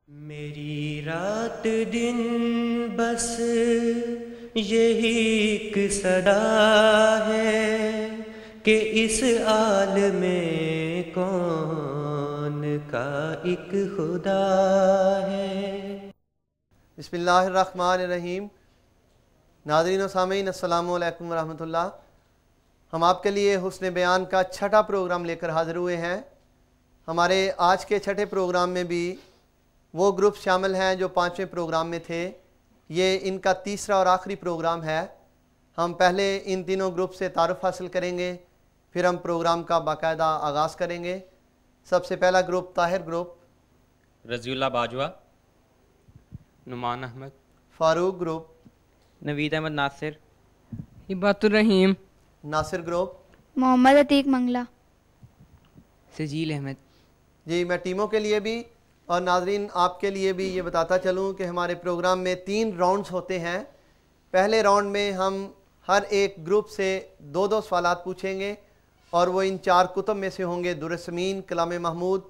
میری رات دن بس یہی ایک صدا ہے کہ اس عالم میں کون کا ایک خدا ہے۔ بسم اللہ الرحمن الرحیم۔ ناظرین و سامعین السلام علیکم ورحمۃ اللہ۔ ہم آپ کے لیے حسن بیان کا چھٹا پروگرام لے کر حاضر ہوئے ہیں۔ ہمارے آج کے چھٹے پروگرام میں بھی وہ گروپ شامل ہیں جو پانچویں پروگرام میں تھے۔ یہ ان کا تیسرا اور آخری پروگرام ہے۔ ہم پہلے ان تینوں گروپ سے تعارف حاصل کریں گے، پھر ہم پروگرام کا باقاعدہ آغاز کریں گے۔ سب سے پہلا گروپ طاہر گروپ، رضی اللہ باجوہ، نعمان احمد، فاروق گروپ، نوید احمد ناصر، ہبات الرحیم، ناصر گروپ، محمد عتیق منگلہ، سجیل احمد۔ جی میں ٹیموں کے لیے بھی اور ناظرین آپ کے لیے بھی یہ بتاتا چلوں کہ ہمارے پروگرام میں 3 راؤنڈز ہوتے ہیں۔ پہلے راؤنڈ میں ہم ہر ایک گروپ سے 2 سوالات پوچھیں گے اور وہ ان 4 کتب میں سے ہوں گے، در ثمین، کلام محمود،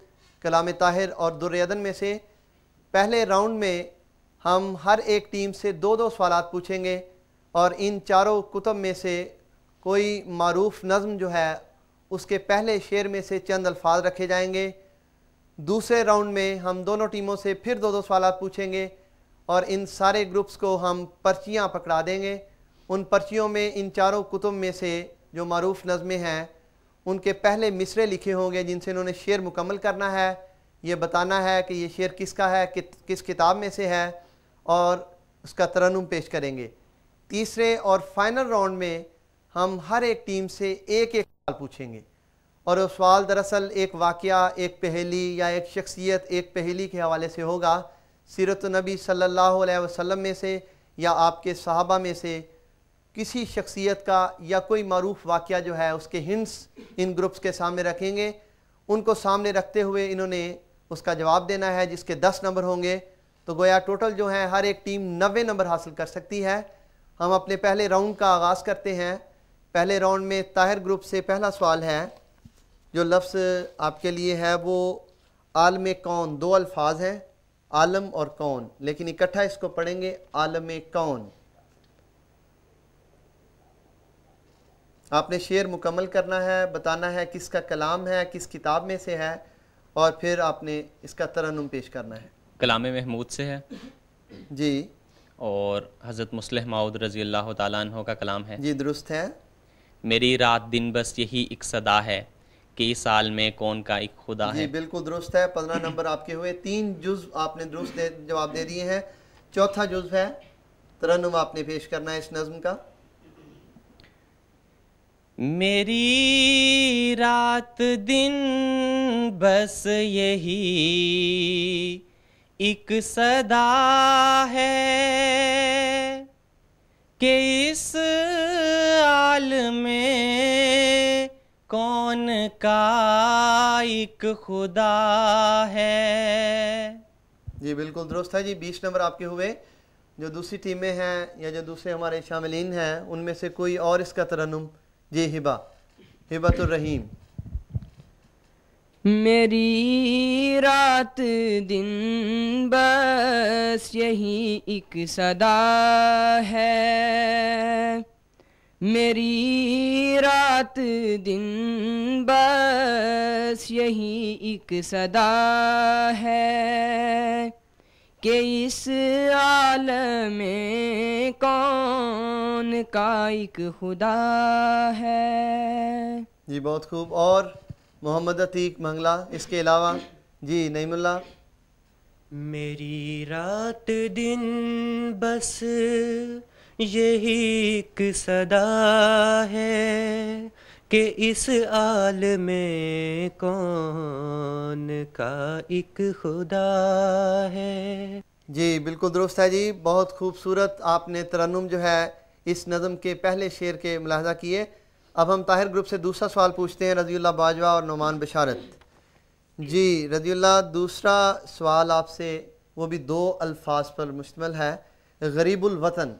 کلام طاہر اور در عدن میں سے۔ پہلے راؤنڈ میں ہم ہر ایک ٹیم سے 2 سوالات پوچھیں گے اور ان 4 کتب میں سے کوئی معروف نظم جو ہے اس کے پہلے شعر میں سے چند الفاظ رکھے جائیں گے۔ دوسرے راؤنڈ میں ہم دونوں ٹیموں سے پھر 2 سوالات پوچھیں گے اور ان سارے گروپس کو ہم پرچیاں پکڑا دیں گے۔ ان پرچیوں میں ان 4 کتب میں سے جو معروف نظمیں ہیں ان کے پہلے مصرعے لکھے ہوں گے جن سے انہوں نے شعر مکمل کرنا ہے، یہ بتانا ہے کہ یہ شعر کس کا ہے، کس کتاب میں سے ہے اور اس کا ترنم پیش کریں گے۔ تیسرے اور فائنل راؤنڈ میں ہم ہر ایک ٹیم سے ایک سوال پوچھیں گے اور وہ سوال دراصل ایک واقعہ، ایک پہیلی یا ایک شخصیت، ایک پہیلی کے حوالے سے ہوگا، سیرت النبی صلی اللہ علیہ وسلم میں سے یا آپ کے صحابہ میں سے کسی شخصیت کا یا کوئی معروف واقعہ جو ہے اس کے ہنٹس ان گروپس کے سامنے رکھیں گے۔ ان کو سامنے رکھتے ہوئے انہوں نے اس کا جواب دینا ہے جس کے 10 نمبر ہوں گے، تو گویا ٹوٹل جو ہیں ہر ایک ٹیم 90 نمبر حاصل کر سکتی ہے۔ ہم اپنے پہلے راؤنڈ کا آغاز کرتے ہیں۔ پہلے راؤنڈ میں طاہر گروپ سے پہلا سوال ہے، جو لفظ آپ کے لیے ہے وہ عالم کون، 2 الفاظ ہیں، عالم اور کون، لیکن اکٹھا اس کو پڑھیں گے، عالم کون۔ آپ نے شعر مکمل کرنا ہے، بتانا ہے کس کا کلام ہے، کس کتاب میں سے ہے اور پھر آپ نے اس کا ترنم پیش کرنا ہے۔ کلام محمود سے ہے جی اور حضرت مصلح موعود رضی اللہ تعالیٰ عنہ کا کلام ہے۔ جی درست ہے۔ میری رات دن بس یہی ایک صدا ہے کہ اس سال میں کون کا ایک خدا ہے۔ جی بالکل درست ہے، 15 نمبر آپ کے ہوئے۔ 3 جز آپ نے درست جواب دے دیے ہیں، چوتھا جز ہے، ترنم آپ نے پیش کرنا ہے اس نظم کا۔ میری رات دن بس یہی ایک صدا ہے کہ اس عالم میں کون کا ایک خدا ہے۔ جی بالکل درست ہے جی، 20 نمبر آپ کے ہوئے۔ جو دوسری ٹیمیں ہیں یا جو دوسرے ہمارے شاملین ہیں ان میں سے کوئی اور اس کا ترنم، جی ہبت الرحیم۔ میری رات دن بس یہی ایک صدا ہے، میری رات دن بس یہی ایک صدا ہے کہ اس عالم میں کون کا ایک خدا ہے۔ جی بہت خوب۔ اور محمد عتیق منگلہ اس کے علاوہ؟ جی نعیم اللہ۔ میری رات دن بس یہی ایک صدا ہے کہ اس عالم میں کون کا ایک خدا ہے۔ جی بالکل درست ہے جی، بہت خوبصورت آپ نے ترنم جو ہے اس نظم کے پہلے شعر کے ملاحظہ کیے۔ اب ہم طاہر گروپ سے دوسرا سوال پوچھتے ہیں، رضی اللہ باجوہ اور نعمان بشارت۔ جی رضی اللہ، دوسرا سوال آپ سے وہ بھی 2 الفاظ پر مشتمل ہے، غریب الوطن۔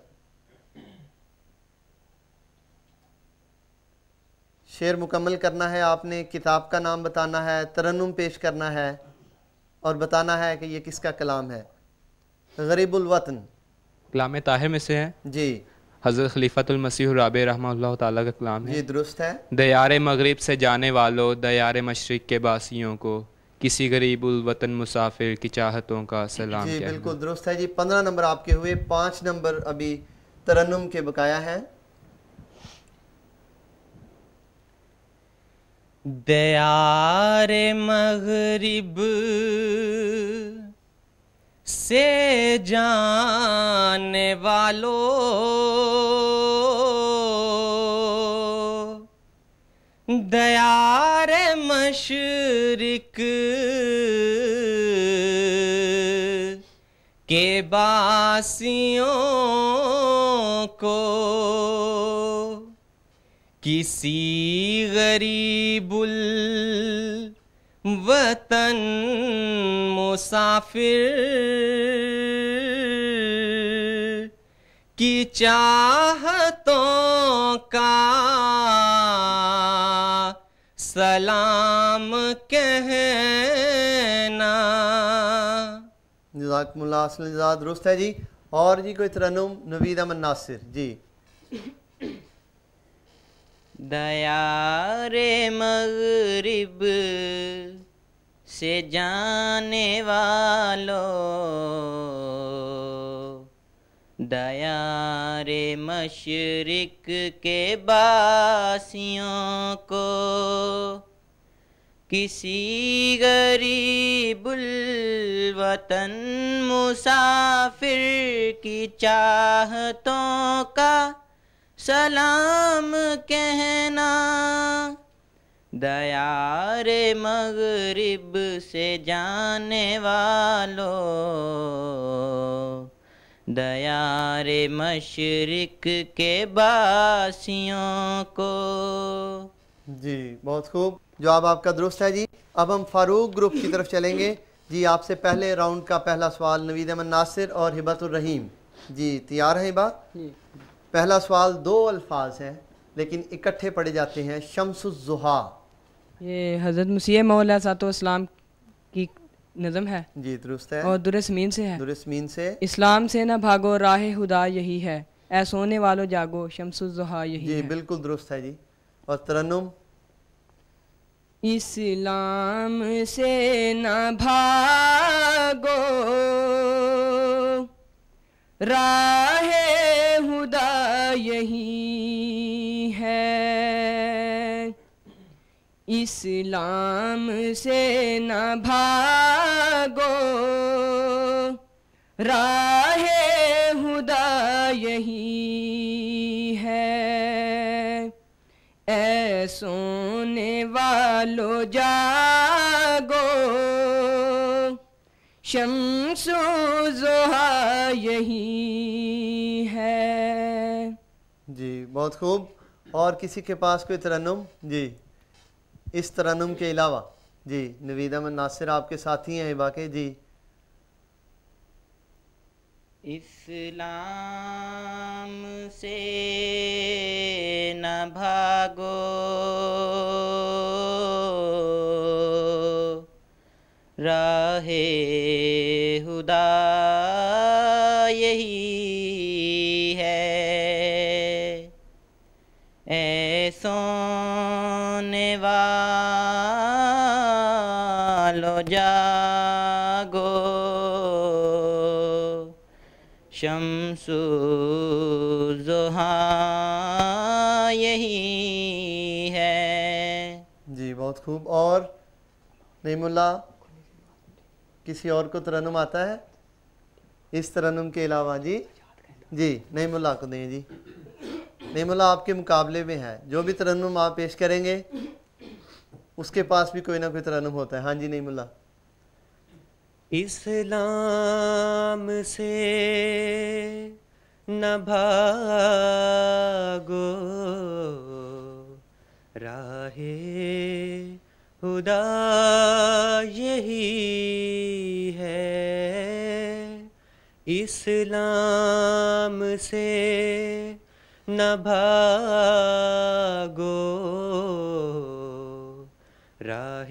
شعر مکمل کرنا ہے آپ نے، کتاب کا نام بتانا ہے، ترنم پیش کرنا ہے۔ اور بتانا ہے کہ یہ کس کا کلام ہے. غریب الوطن. کلام طاہر میں سے ہے. جی حضرت خلیفۃ المسیح الرابع رحمہ اللہ تعالیٰ کا کلام ہے. جی درست ہے. دیار مغرب سے جانے والوں، دیار مشرق کے باسیوں کو، کسی غریب الوطن مسافر کی چاہتوں کا سلام جی کہنا. بالکل درست ہے جی. 15 نمبر آپ کے ہوئے، 5 نمبر ابھی ترنم کے بقایا ہیں. دیار مغرب سے جانے والو، دیار مشرق کے باسیوں کو، کسی غریب الوطن مسافر کی چاہتوں کا سلام کہنا. جزاکم اللہ اصل جزا درست ہے جی. اور جی کوئی ترنم نوید احمد ناصر جی. دیار مغرب سے جانے والوں، دیار مشرق کے باسیوں کو، کسی غریب الوطن مسافر کی چاہتوں کا سلام کہنا. دیار مغرب سے جانے والوں، دیار مشرق کے باسیوں کو. جی بہت خوب، جواب آپ کا درست ہے جی. اب ہم فاروق گروپ کی طرف چلیں گے جی. آپ سے پہلے راؤنڈ کا پہلا سوال نوید احمد ناصر اور ہبت الرحیم جی. تیار ہیں ہبا؟ پہلا سوال 2 الفاظ ہیں لیکن اکٹھے پڑھے جاتے ہیں. شمس الضحیٰ. یہ حضرت مسیح موعود علیہ السلام کی نظم ہے جی درست ہے. اور در سمین سے ہے. در سمین سے. اسلام سے نہ بھاگو راہ خدا یہی ہے، اے سونے والو جاگو شمس الضحیٰ یہی جی ہے. بالکل درست ہے جی. اور ترنم. اسلام سے نہ بھاگو راہ خدا یہی ہے، اسلام سے نہ بھاگو راہ خدا یہی ہے، اے سونے والو جاگو شمس و ضحیٰ یہی ہے. جی بہت خوب. اور کسی کے پاس کوئی ترنم جی اس ترنم کے علاوہ؟ جی نوید احمد ناصر آپ کے ساتھی ہیں ہبا کے جی. اسلام سے نہ بھاگو راہ خدا یہی ہے، اے سونے والو جاگو شمس الضحیٰ یہی ہے. جی بہت خوب. اور نعیم اللہ کسی اور کو ترنم آتا ہے اس ترنم کے علاوہ؟ جی جی نعیم اللہ کو دیں جی. نعیم اللہ آپ کے مقابلے میں ہے، جو بھی ترنم آپ پیش کریں گے اس کے پاس بھی کوئی نہ کوئی ترنم ہوتا ہے. ہاں جی نعیم اللہ. اسلام سے نہ بھاگو راہ خدا یہی ہے، اسلام سے نہ بھاگو راہ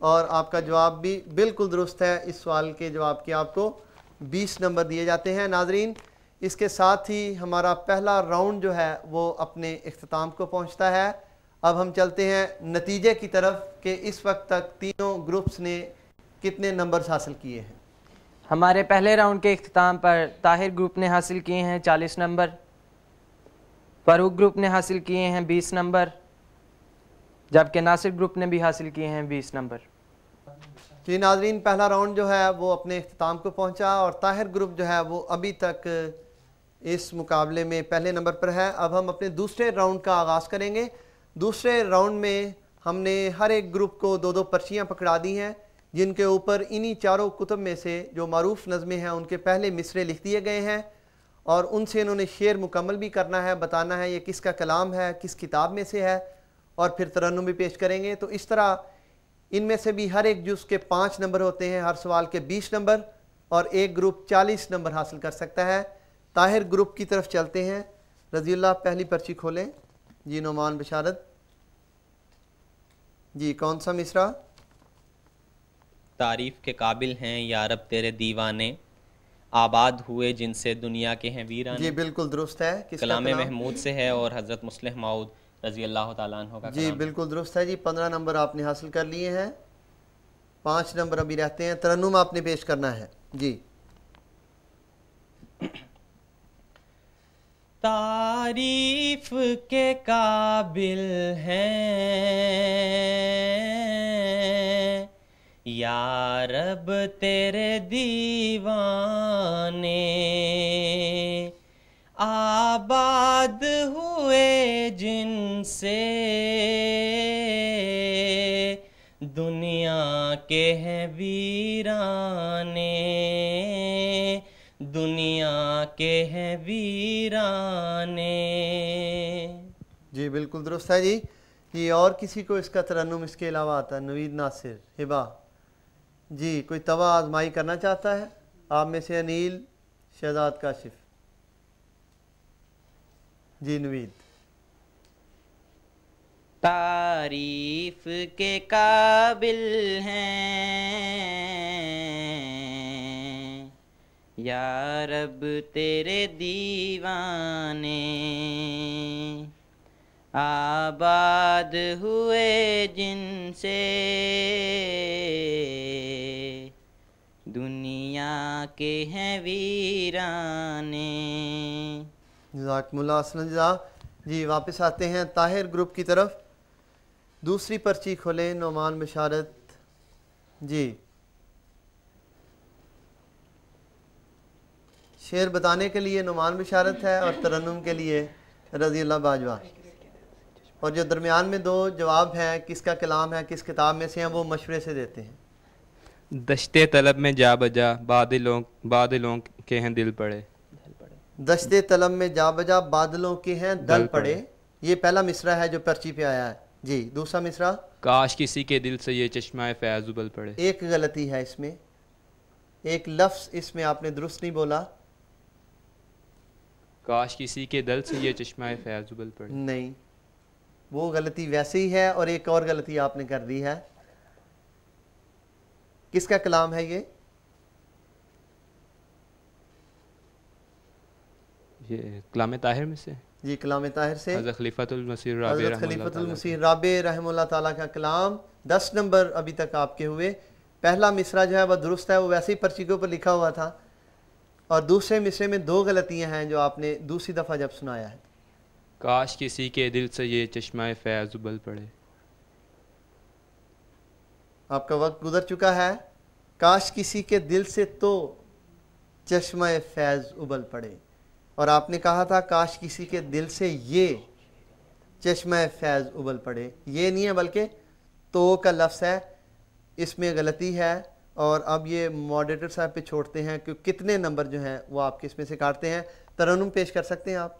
اور آپ کا جواب بھی بالکل درست ہے. اس سوال کے جواب کے آپ کو 20 نمبر دیے جاتے ہیں. ناظرین اس کے ساتھ ہی ہمارا پہلا راؤنڈ جو ہے وہ اپنے اختتام کو پہنچتا ہے. اب ہم چلتے ہیں نتیجے کی طرف کہ اس وقت تک تینوں گروپس نے کتنے نمبرز حاصل کیے ہیں. ہمارے پہلے راؤنڈ کے اختتام پر طاہر گروپ نے حاصل کیے ہیں 40 نمبر، فاروق گروپ نے حاصل کیے ہیں 20 نمبر، جبکہ ناصر گروپ نے بھی حاصل کیے ہیں 20 نمبر. جی ناظرین پہلا راؤنڈ جو ہے وہ اپنے اختتام کو پہنچا اور طاہر گروپ جو ہے وہ ابھی تک اس مقابلے میں پہلے نمبر پر ہے. اب ہم اپنے دوسرے راؤنڈ کا آغاز کریں گے. دوسرے راؤنڈ میں ہم نے ہر ایک گروپ کو 2 پرچیاں پکڑا دی ہیں جن کے اوپر انہی چاروں کتب میں سے جو معروف نظمیں ہیں ان کے پہلے مصرے لکھ دیے گئے ہیں اور ان سے انہوں نے شعر مکمل بھی کرنا ہے، بتانا ہے یہ کس کا کلام ہے، کس کتاب میں سے ہے، اور پھر ترنم بھی پیش کریں گے. تو اس طرح ان میں سے بھی ہر ایک جز کے 5 نمبر ہوتے ہیں، ہر سوال کے 20 نمبر، اور ایک گروپ 40 نمبر حاصل کر سکتا ہے. طاہر گروپ کی طرف چلتے ہیں. رضی اللہ پہلی پرچی کھولیں. جی نعمان بشارت. جی کون سا مصرع؟ تعریف کے قابل ہیں یا رب تیرے دیوانے، آباد ہوئے جن سے دنیا کے ہیں ویرانے. جی بالکل درست ہے. کس کلام محمود سے ہے اور حضرت مسلم موعود رضی اللہ تعالیٰ عنہ کا. جی بالکل درست ہے. جی 15 نمبر آپ نے حاصل کر لیے ہیں، 5 نمبر ابھی رہتے ہیں. ترنم آپ نے پیش کرنا ہے. جی تعریف کے قابل ہیں یا رب تیرے دیوانے، آباد ہوئے جن سے دنیا کے ہیں ویرانے، دنیا کے ہیں ویرانے. جی بالکل درست ہے. جی جی اور کسی کو اس کا ترنم اس کے علاوہ آتا ہے؟ نوید، ناصر، ہبا. جی کوئی توا آزمائی کرنا چاہتا ہے آپ میں سے؟ انیل، شہزاد کاشف. جی نوید. تعریف کے قابل ہیں یا رب تیرے دیوانے، آباد ہوئے جن سے دنیا کے ہیں ویرانے. جزاکم اللہ حسن جزا. جی واپس آتے ہیں طاہر گروپ کی طرف. دوسری پرچی کھولیں. نعمان بشارت. جی شعر بتانے کے لیے نعمان بشارت ہے اور ترنم کے لیے رضی اللہ باجوہ، اور جو درمیان میں 2 جواب ہیں کس کا کلام ہے کس کتاب میں سے ہیں وہ مشورے سے دیتے ہیں. دشتے طلب میں جا بجا بادلوں کے ہیں دل پڑے. دشتے طلب میں جا بجا بادلوں کے ہیں دل پڑے. یہ پہلا مصرع ہے جو پرچی پہ آیا ہے. جی دوسرا مصرع؟ کاش کسی کے دل سے یہ چشمہ فیض ابل پڑے. ایک غلطی ہے اس میں، ایک لفظ اس میں آپ نے درست نہیں بولا. کاش کسی کے دل سے یہ چشمہ فیض ابل پڑے. نہیں، وہ غلطی ویسے ہی ہے اور ایک اور غلطی آپ نے کر دی ہے. کس کا کلام ہے یہ؟ یہ کلام طاہر میں سے. جی کلام طاہر سے. حضرت خلیفۃ المسیح رابع رحمہ اللہ تعالیٰ کا کلام. 10 نمبر ابھی تک آپ کے ہوئے. پہلا مصرع جو ہے وہ درست ہے، وہ ویسے ہی پرچی کے اوپر لکھا ہوا تھا، اور دوسرے مصرے میں 2 غلطیاں ہیں جو آپ نے دوسری دفعہ جب سنایا ہے. کاش کسی کے دل سے یہ چشمہ فیض ابل پڑے. آپ کا وقت گزر چکا ہے. کاش کسی کے دل سے تو چشمہ فیض ابل پڑے، اور آپ نے کہا تھا کاش کسی کے دل سے یہ چشمہ فیض ابل پڑے. یہ نہیں ہے بلکہ تو کا لفظ ہے، اس میں غلطی ہے. اور اب یہ ماڈریٹر صاحب پہ چھوڑتے ہیں کہ کتنے نمبر جو ہیں وہ آپ کس میں سے کاٹتے ہیں. ترنم پیش کر سکتے ہیں آپ؟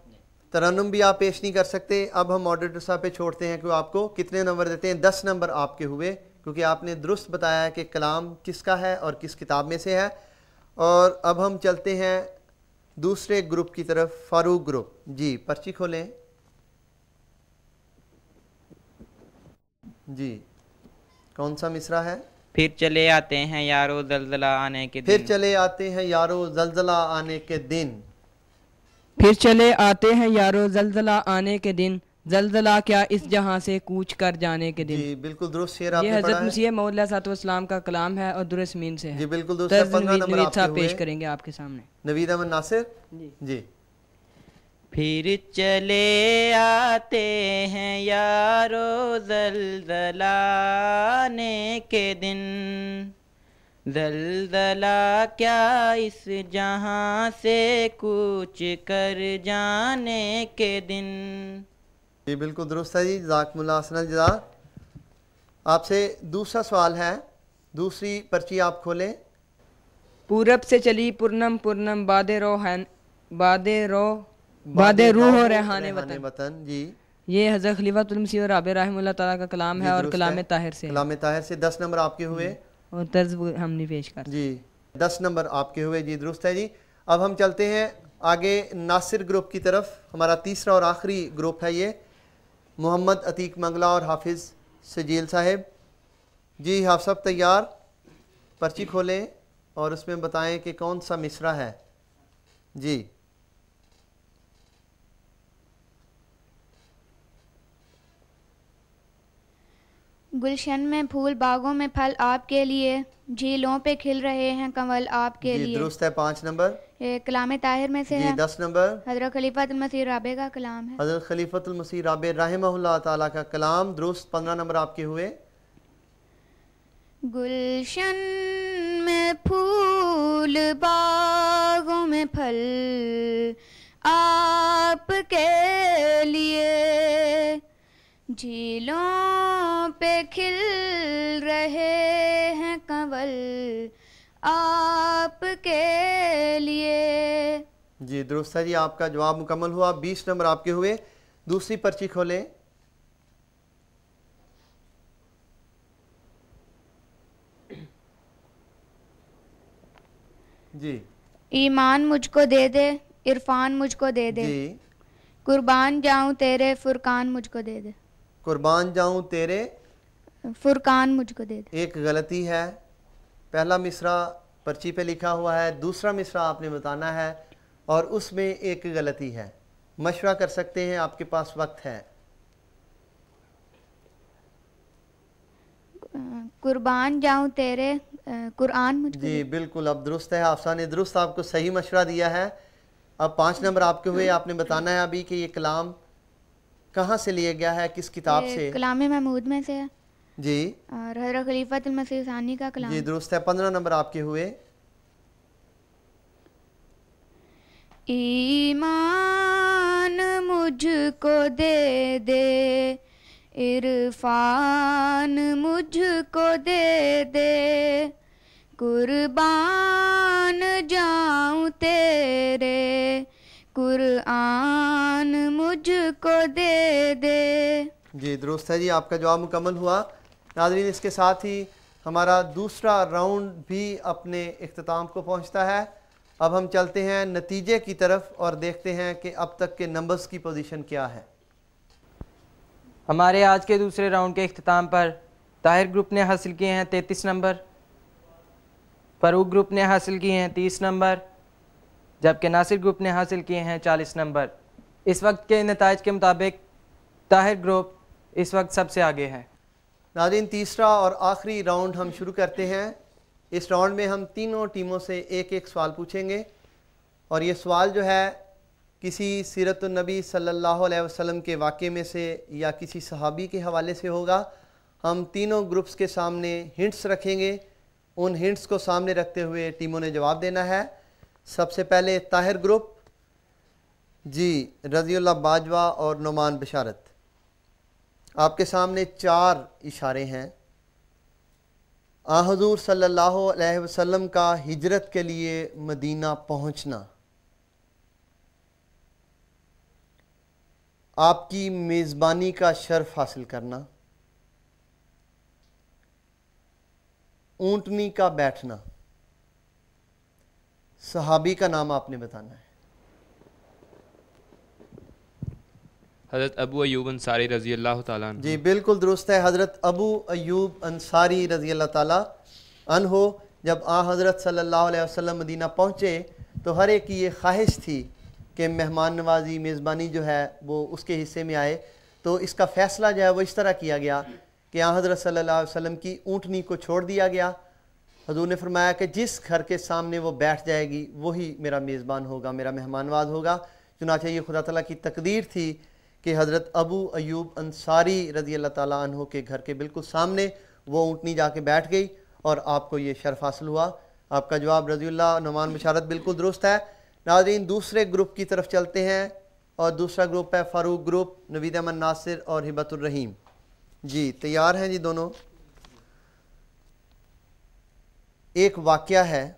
ترنم بھی آپ پیش نہیں کر سکتے. اب ہم ماڈریٹر صاحب پہ چھوڑتے ہیں کہ وہ آپ کو کتنے نمبر دیتے ہیں. 10 نمبر آپ کے ہوئے، کیونکہ آپ نے درست بتایا کہ کلام کس کا ہے اور کس کتاب میں سے ہے. اور اب ہم چلتے ہیں دوسرے گروپ کی طرف. فاروق گروپ. جی پرچی کھولیں. جی کون سا مصرع ہے؟ پھر چلے آتے ہیں یارو زلزلہ آنے کے پھر دن. چلے آتے ہیں یارو زلزلہ آنے کے دن. پھر چلے آتے ہیں یارو زلزلہ آنے کے دن، زلزلہ کیا اس جہاں سے کوچ کر جانے کے دن. جی بالکل درست شعر آپ یہ نے پڑھا حضرت ہے. مسیح موعود علیہ الصلوۃ والسلام کا کلام ہے اور درست مین سے ہے. جی بالکل درست ہے. 15 نمبر آپ کے صاحب ہوئے پیش کریں گے آپ کے سامنے. نوید احمد ناصر. جی پھر چلے آتے ہیں یارو زلزلہ آنے کے دن، زلزلہ کیا اس جہاں سے کوچ کر جانے کے دن. جی بالکل درست ہے جی. جزاکم اللہ حسن الجزا. آپ سے دوسرا سوال ہے. دوسری پرچی آپ کھولیں. پورب سے چلی پورنم پورنم باد روح و ریحان وطن. جی یہ حضرت خلیفۃ المسیح اور رابع رحمہ اللہ تعالیٰ کا کلام ہے اور کلام طاہر سے. کلام طاہر سے 10 نمبر آپ کے ہوئے اور طرز ہم نہیں پیش کر. جی 10 نمبر آپ کے ہوئے. جی درست ہے جی. اب ہم چلتے ہیں آگے ناصر گروپ کی طرف. ہمارا تیسرا اور آخری گروپ ہے یہ. محمد عتیق منگلا اور حافظ سجیل صاحب. جی حافظ صاحب تیار؟ پرچی کھولیں اور اس میں بتائیں کہ کون سا مصرع ہے. جی گلشن میں پھول باغوں میں پھل آپ کے لیے، جھیلوں پہ کھل رہے ہیں کنول آپ کے جی لیے. درست ہے. 5 نمبر. کلام طاہر میں سے جی ہے. 10 نمبر حضرت خلیفۃ المسیح رابع کا کلام ہے. حضرت خلیفۃ المسیح رابع رحمہ اللہ تعالیٰ کا کلام. درست. 15 نمبر آپ کے ہوئے. گلشن میں پھول باغوں میں پھل آپ کے لیے، جھیلوں پہ کھل رہے ہیں کنول آپ کے لیے. جی درست ہے جی. آپ کا جواب مکمل ہوا. 20 نمبر آپ کے ہوئے. دوسری پرچی کھولیں. جی ایمان مجھ کو دے دے، عرفان مجھ کو دے دے، جی قربان جاؤں تیرے فرقان مجھ کو دے دے. قربان جاؤں تیرے فرقان مجھ کو دے دے. ایک غلطی ہے. پہلا مصرع پرچی پہ لکھا ہوا ہے، دوسرا مصرع آپ نے بتانا ہے اور اس میں ایک غلطی ہے. مشورہ کر سکتے ہیں، آپ کے پاس وقت ہے. قربان جاؤں تیرے قرآن مجھ کو جی بالکل. اب درست ہے. حافظہ نے درست آپ کو صحیح مشورہ دیا ہے. اب 5 نمبر آپ کے ہوئے. آپ نے بتانا ہے ابھی کہ یہ کلام کہاں سے لیا گیا ہے، کس کتاب سے. کلام محمود میں سے ہے. جی اور حضرت خلیفۃ المسیح ثانی کا کلام. جی درست ہے. 15 نمبر آپ کے ہوئے. ایمان مجھ کو دے دے، عرفان مجھ کو دے دے، قربان جاؤں تیرے قرآن مجھ کو دے دے. جی درست ہے جی. آپ کا جواب مکمل ہوا. ناظرین اس کے ساتھ ہی ہمارا دوسرا راؤنڈ بھی اپنے اختتام کو پہنچتا ہے. اب ہم چلتے ہیں نتیجے کی طرف اور دیکھتے ہیں کہ اب تک کے نمبرز کی پوزیشن کیا ہے. ہمارے آج کے دوسرے راؤنڈ کے اختتام پر طاہر گروپ نے حاصل کیے ہیں 33 نمبر، فاروق گروپ نے حاصل کیے ہیں 30 نمبر، جبکہ ناصر گروپ نے حاصل کیے ہیں 40 نمبر. اس وقت کے نتائج کے مطابق طاہر گروپ اس وقت سب سے آگے ہے. ناظرین تیسرا اور آخری راؤنڈ ہم شروع کرتے ہیں. اس راؤنڈ میں ہم تینوں ٹیموں سے ایک ایک سوال پوچھیں گے اور یہ سوال جو ہے کسی سیرت النبی صلی اللہ علیہ وسلم کے واقعے میں سے یا کسی صحابی کے حوالے سے ہوگا. ہم تینوں گروپس کے سامنے ہنٹس رکھیں گے. ان ہنٹس کو سامنے رکھتے ہوئے ٹیموں نے جواب دینا ہے. سب سے پہلے طاہر گروپ. جی رضی اللہ باجوہ اور نعمان بشارت. آپ کے سامنے 4 اشارے ہیں. حضور صلی اللہ علیہ وسلم کا ہجرت کے لیے مدینہ پہنچنا، آپ کی میزبانی کا شرف حاصل کرنا، اونٹنی کا بیٹھنا. صحابی کا نام آپ نے بتانا ہے. حضرت ابو ایوب انصاری رضی اللہ تعالیٰ عنہ. جی بالکل درست ہے. حضرت ابو ایوب انصاری رضی اللہ تعالیٰ عنہ جب حضرت صلی اللہ علیہ وسلم مدینہ پہنچے تو ہر ایک کی یہ خواہش تھی کہ مہمان نوازی میزبانی جو ہے وہ اس کے حصے میں آئے. تو اس کا فیصلہ جو ہے وہ اس طرح کیا گیا کہ حضرت صلی اللہ علیہ وسلم کی اونٹنی کو چھوڑ دیا گیا. حضور نے فرمایا کہ جس گھر کے سامنے وہ بیٹھ جائے گی وہی میرا میزبان ہوگا, میرا مہمان نواز ہوگا. چنانچہ یہ خدا تعالیٰ کی تقدیر تھی کہ حضرت ابو ایوب انصاری رضی اللہ تعالیٰ عنہ کے گھر کے بالکل سامنے وہ اونٹنی جا کے بیٹھ گئی اور آپ کو یہ شرف حاصل ہوا. آپ کا جواب رضی اللہ نعمان بشارت بالکل درست ہے. ناظرین دوسرے گروپ کی طرف چلتے ہیں اور دوسرا گروپ ہے فاروق گروپ, نوید احمد ناصر اور ہبت الرحیم. جی تیار ہیں جی دونوں؟ ایک واقعہ ہے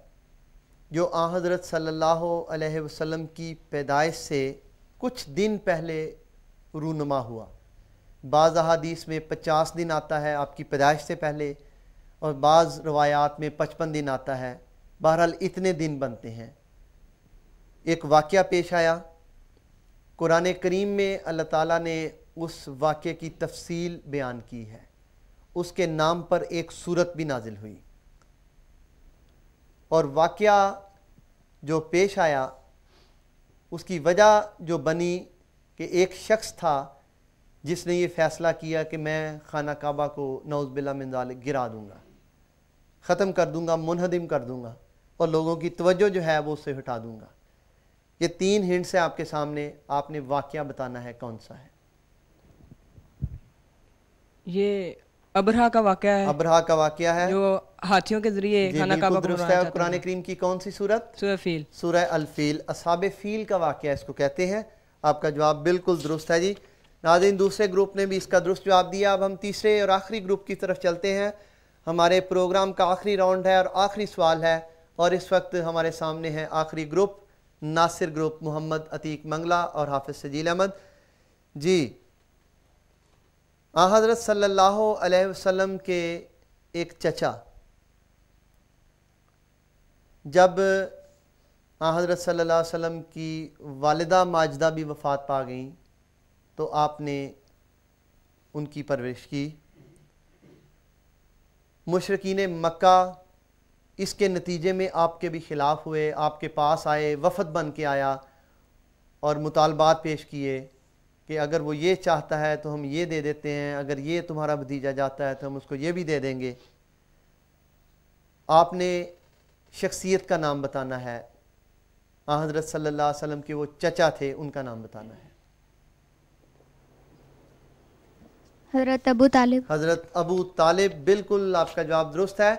جو حضرت صلی اللہ علیہ وسلم کی پیدائش سے کچھ دن پہلے رونما ہوا. بعض احادیث میں 50 دن آتا ہے آپ کی پیدائش سے پہلے, اور بعض روایات میں 55 دن آتا ہے. بہرحال اتنے دن بنتے ہیں. ایک واقعہ پیش آیا. قرآن کریم میں اللہ تعالیٰ نے اس واقعے کی تفصیل بیان کی ہے. اس کے نام پر ایک سورت بھی نازل ہوئی. اور واقعہ جو پیش آیا اس کی وجہ جو بنی کہ ایک شخص تھا جس نے یہ فیصلہ کیا کہ میں خانہ کعبہ کو نعوذ باللہ من ذالک گرا دوں گا, ختم کر دوں گا, منہدم کر دوں گا, اور لوگوں کی توجہ جو ہے وہ اس سے ہٹا دوں گا. یہ 3 ہنٹس ہیں آپ کے سامنے, آپ نے واقعہ بتانا ہے کون سا ہے. یہ ابرہا کا واقعہ ہے. ابرہا کا واقعہ ہے جو ہاتھیوں کے ذریعے خانہ کعبہ کو درست ہے. اور قرآن کریم کی کون سی سورت؟ سورہ فیل. سورہ الفیل. اصحاب فیل کا واقعہ اس کو کہتے ہیں. آپ کا جواب بالکل درست ہے جی. ناظرین دوسرے گروپ نے بھی اس کا درست جواب دیا. اب ہم تیسرے اور آخری گروپ کی طرف چلتے ہیں. ہمارے پروگرام کا آخری راؤنڈ ہے اور آخری سوال ہے, اور اس وقت ہمارے سامنے ہے آخری گروپ ناصر گروپ, محمد عتیق منگلا اور حافظ سجیل احمد. جی حضرت صلی اللہ علیہ وسلم کے ایک چچا جب حضرت صلی اللہ علیہ وسلم کی والدہ ماجدہ بھی وفات پا گئیں تو آپ نے ان کی پرورش کی. مشرکین مکہ اس کے نتیجے میں آپ کے بھی خلاف ہوئے, آپ کے پاس آئے, وفد بن کے آیا اور مطالبات پیش کیے کہ اگر وہ یہ چاہتا ہے تو ہم یہ دے دیتے ہیں, اگر یہ تمہارا بھتیجا جاتا ہے تو ہم اس کو یہ بھی دے دیں گے. آپ نے شخصیت کا نام بتانا ہے. حضرت صلی اللہ علیہ وسلم کے وہ چچا تھے, ان کا نام بتانا ہے. حضرت ابو طالب. حضرت ابو طالب. بالکل آپ کا جواب درست ہے.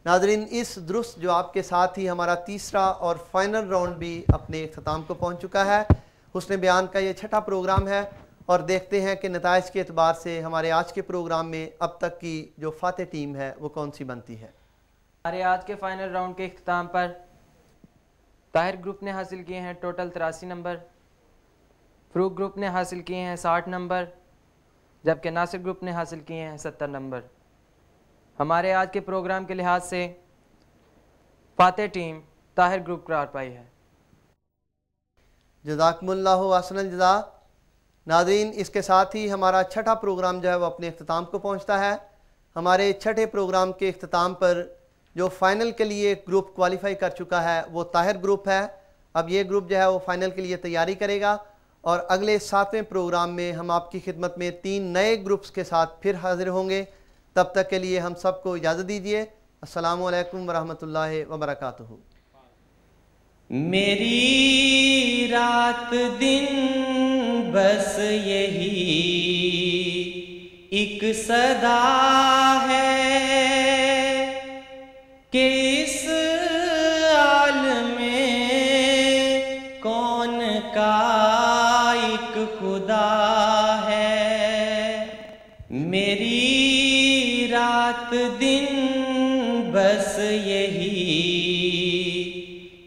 ناظرین اس درست جواب کے ساتھ ہی ہمارا تیسرا اور فائنل راؤنڈ بھی اپنے اختتام کو پہنچ چکا ہے. حسن بیان کا یہ 6واں پروگرام ہے, اور دیکھتے ہیں کہ نتائج کے اعتبار سے ہمارے آج کے پروگرام میں اب تک کی جو فاتح ٹیم ہے وہ کون سی بنتی ہے. ہمارے آج کے فائنل راؤنڈ کے اختتام پر طاہر گروپ نے حاصل کیے ہیں ٹوٹل 83 نمبر, فروق گروپ نے حاصل کیے ہیں 60 نمبر, جبکہ ناصر گروپ نے حاصل کیے ہیں 70 نمبر. ہمارے آج کے پروگرام کے لحاظ سے فاتح ٹیم طاہر گروپ قرار پائی ہے. جزاکم اللہ احسن الجزا. ناظرین اس کے ساتھ ہی ہمارا 6واں پروگرام جو ہے وہ اپنے اختتام کو پہنچتا ہے. ہمارے 6ٹھے پروگرام کے اختتام پر جو فائنل کے لیے گروپ کوالیفائی کر چکا ہے وہ طاہر گروپ ہے. اب یہ گروپ جو ہے وہ فائنل کے لیے تیاری کرے گا, اور اگلے 7ویں پروگرام میں ہم آپ کی خدمت میں 3 نئے گروپس کے ساتھ پھر حاضر ہوں گے. تب تک کے لیے ہم سب کو اجازت دیجیے. السلام علیکم ورحمۃ اللہ وبرکاتہ. میری رات دن بس یہی ایک صدا ہے کہ اس عالم میں کون کا ایک خدا ہے. میری رات دن بس یہی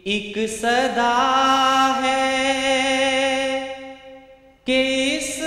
ایک صدا ہے کہ اس